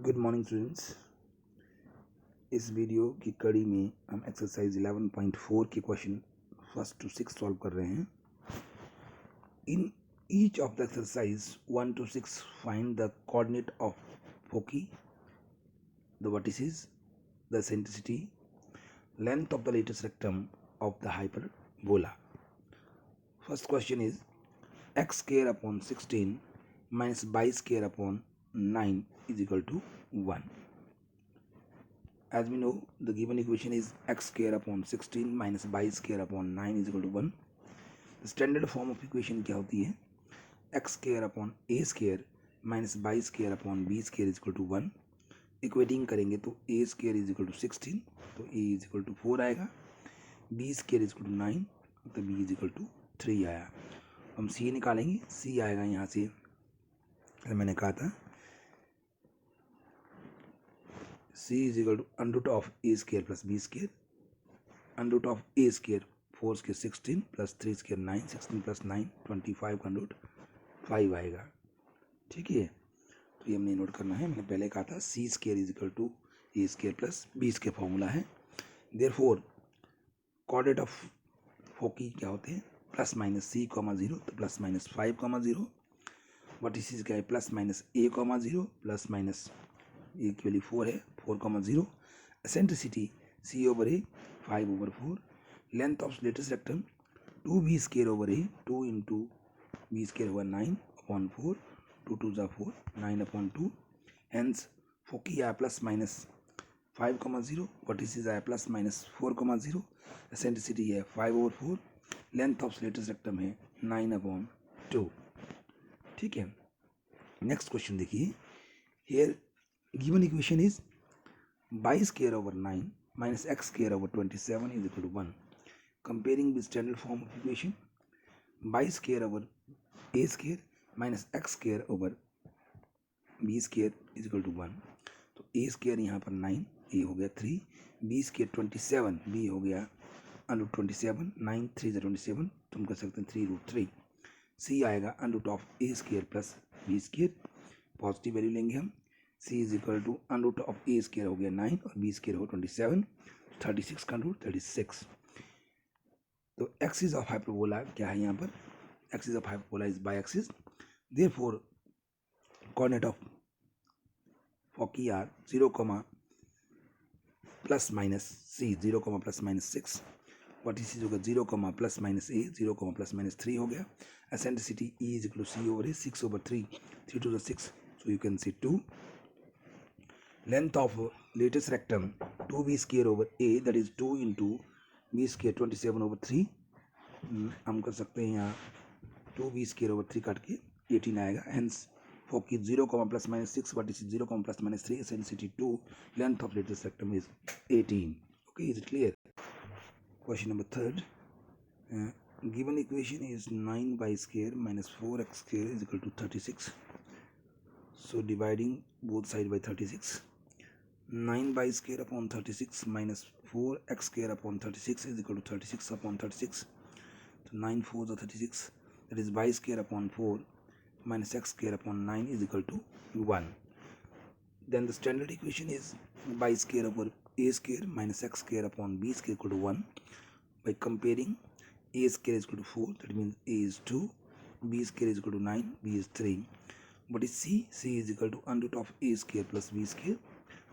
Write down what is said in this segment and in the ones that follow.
Good morning students. इस video की कड़ी में हम एक्सरसाइज 11.4 के क्वेश्चन फर्स्ट टू 6 सॉल्व कर रहे हैं। In each of the exercise 1 to 6 find the coordinate of foci, the vertices, the eccentricity, length of the latus rectum of the hyperbola. First question is x square upon 16 minus y square upon 9 is equal to 1. As we know, the given equation is x square upon 16 minus y square upon 9 is equal to 1. The standard form of equation क्या होती है? x square upon a square minus y square upon b square is equal to 1. Equating करेंगे तो a square is equal to 16, तो a is equal to 4 आएगा, b square is equal to 9, तो b is equal to 3 आया। हम c निकालेंगे, c आएगा यहाँ से, मैंने कहा था c is equal to under root of a square plus b square, under root of a square 4 square 16 plus 3 square 9, 16 plus 9 25 का रूट 5 आएगा। ठीक है, तो ये हमने नोट करना है। मैंने पहले कहा था c square is equal to a square plus b square formula है। देयरफॉर कोऑर्डिनेट ऑफ फोकी क्या होते हैं? प्लस माइनस c कॉमा 0, तो प्लस माइनस 5 कॉमा 0। वर्टिसेस क्या है? Plus minus a comma 0 plus minus a की वैल्यू 4 है, 4 comma 0। Eccentricity c over a 5 over 4। Length of latus rectum 2b square over a 2 into b square over 9 upon 4, 2 2 जा 4, 9 upon 2। Hence फोकी आया plus minus 5 comma 0, vertices आया plus minus 4 comma 0। Eccentricity है 5 over 4। Length of latus rectum है 9 upon 2। ठीक है, next question देखिए। Here given equation is y square over 9 minus x square over 27 is equal to 1. Comparing the standard form of equation, y square over a square minus x square over b square is equal to 1. तो a square यहाँ पर 9, a हो गया 3, b square 27, b हो गया under 27, 9 3 27, तुम कर सकते हैं 3 रूट 3। c आएगा under root of a square plus b square, positive value लेंगे हम। c is equal to under root of a square हो गया 9 और b स्क्वायर हो 27, 36 का रूट 36। तो एक्सिस ऑफ हाइपरबोला क्या है यहाँ पर? Axis of hyperbola is by axis. Therefore coordinate of foci are 0, plus minus c 0, plus minus 6। Vertices होगा 0, plus minus a 0, plus minus 3 हो गया। Eccentricity e is equal to c over a 6 over 3, 3 to the 6, so you can see 2. Length of latest rectum 2b square over a, that is 2 into b square 27 over 3। हम कर सकते हैं यहाँ 2b square over 3 काट के 18 आएगा। Hence foci 0, plus minus 6, vertices 0, plus minus 3, eccentricity 2, length of latus rectum is 18। Okay, is it clear? Question number 3. Given equation is 9y square minus 4x square is equal to 36. So dividing both side by 36, 9y square upon 36 minus 4x square upon 36 is equal to 36 upon 36. So 9 4s are 36, that is y square upon 4 minus x square upon 9 is equal to 1. Then the standard equation is y square over a square minus x square upon b square equal to 1. By comparing, a square is equal to 4, that means a is 2, b square is equal to 9, b is 3. What is c? c is equal to under root of a square plus b square,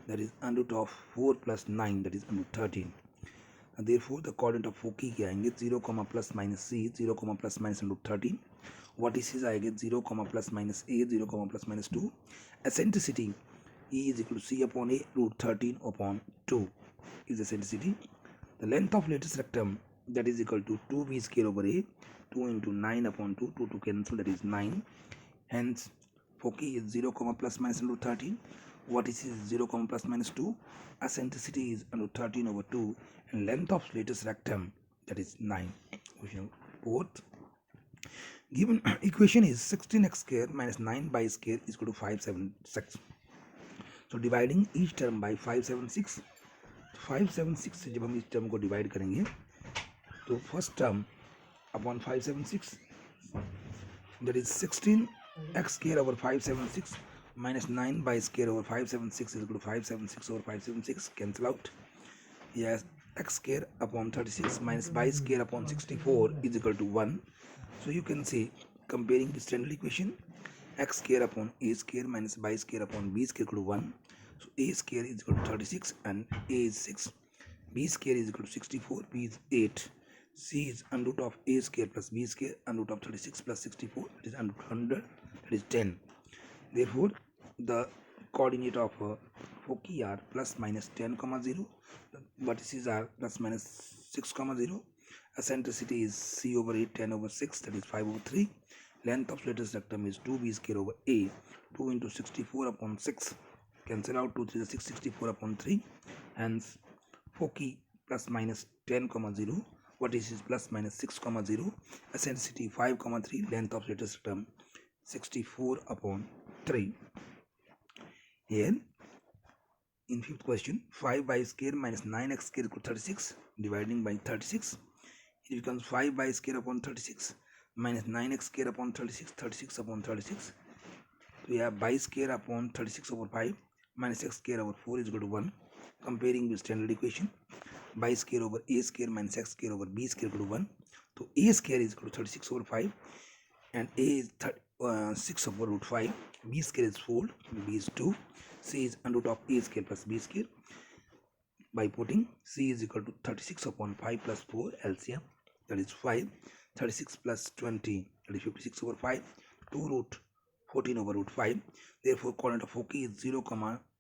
that is under root of 4 plus 9, that is under 13. And therefore the coordinate of फोकी क्या आएंगे? 0, plus minus c, 0, plus minus under 13। Vertices आएंगे 0, plus minus a, 0, plus minus 2। Eccentricity e is equal to c upon a root 13 upon 2 is eccentricity. The length of latest rectum, that is equal to 2b square over a, 2 into 9 upon 2, 2 to cancel, that is 9. Hence foci is 0, plus minus under 13, vertices is 0, plus minus 2, eccentricity is under 13 over 2, and length of latest rectum, that is 9. Both given equation is 16x square minus 9y square is equal to 576. So dividing each term by 576, 576 से जब हम इस term को divide करेंगे तो first term upon 576, that is 16x square over 576 minus 9 by square over 576 is equal to 576 over 576, cancel out. Yes, x square upon 36 minus y square upon 64 is equal to 1. So you can say, comparing the standard equation, x square upon a square minus y square upon b square equal to 1. So a square is equal to 36 and a is 6. B square is equal to 64, b is 8. C is under root of a square plus b square, under root of 36 plus 64, that is under root 100, that is 10. Therefore, the coordinate of foci are plus minus 10, 0. The vertices are plus minus 6, 0. Eccentricity is c over 8, 10 over 6, that is 5 over 3. Length of lattice rectum is 2b square over a, 2 into 64 upon 6. Cancel out 2 3 6, 64 upon 3. Hence, foci plus minus 10, 0. Vertices is plus minus 6, 0. Eccentricity 5, 3. Length of lattice rectum 64 upon 3. Here, in fifth question, 5y square minus 9x square equal to 36. Dividing by 36, it becomes 5y square upon 36 minus 9x square upon 36, 36 upon 36. We have y square upon 36 over 5 minus x square over 4 is equal to 1. Comparing with standard equation, y square over a square minus x square over b square equal to 1. So a square is equal to 36 over 5 and a is 6 over root 5. B square is 4, b is 2. C is under root of a square plus b square. By putting c is equal to 36 upon 5 plus 4 LCM, that is 5. 36 plus 20, that is 56 over 5. 2 root 14 over root 5. Therefore, coordinate of foci is 0,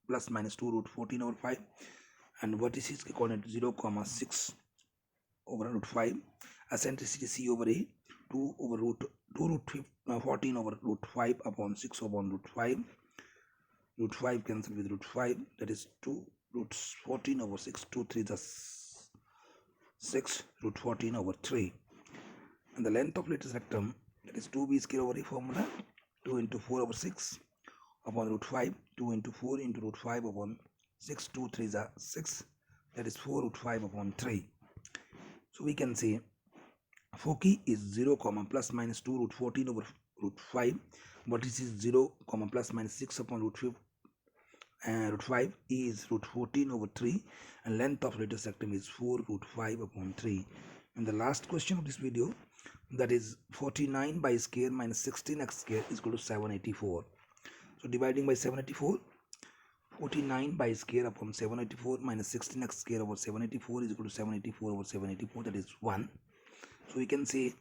plus minus 2 root 14 over 5. And vertices coordinate 0, 6 over root 5. Eccentricity c over a, 2 root 14 over root 5 upon 6 upon root 5. Root 5 cancel with root 5, that is 2 root 14 over 6. 2 3 is 6 root 14 over 3. And the length of lattice rectum, that is 2b square over a formula, 2 into 4 over 6 upon root 5. 2 into 4 into root 5 upon 6. 2 3 is 6, that is 4 root 5 upon 3. So we can say foci is 0, plus minus 2 root 14 over root 5. Vertices is 0, plus minus 6 upon root 5. Root 5 is root 14 over 3, and length of lattice rectum is 4 root 5 upon 3. And the last question of this video, that is 49 by square minus 16x square is equal to 784. So dividing by 784, 49 by square upon 784 minus 16x square over 784 is equal to 784 over 784, that is 1. So we can say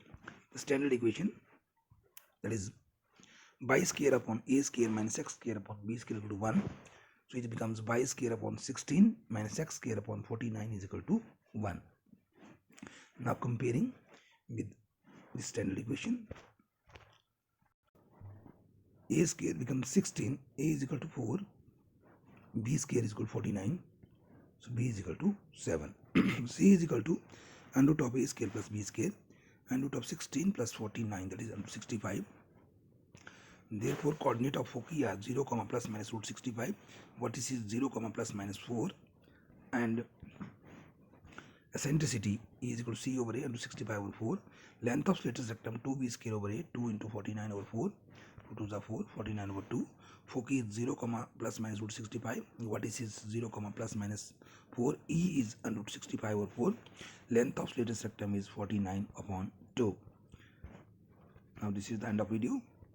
the standard equation, that is y square upon a square minus x square upon b square equal to 1. So it becomes y square upon 16 minus x square upon 49 is equal to 1. Now comparing with the standard equation, a square becomes 16, a is equal to 4, b square is equal to 49, so b is equal to 7. C is equal to under root of a square plus b square, under root of 16 plus 49, that is under 65. Therefore, coordinate of foci are 0, plus minus root 65. Vertices is 0, plus minus 4. And eccentricity is equal to c over a into 65 over 4. Length of lattice rectum 2b square over a, 2 into 49 over 4. 2 2 is 4, 49 over 2. Foci is 0, plus minus root 65. Vertices is 0, plus minus 4. E is under root 65 over 4. Length of lattice rectum is 49 upon 2. Now this is the end of video.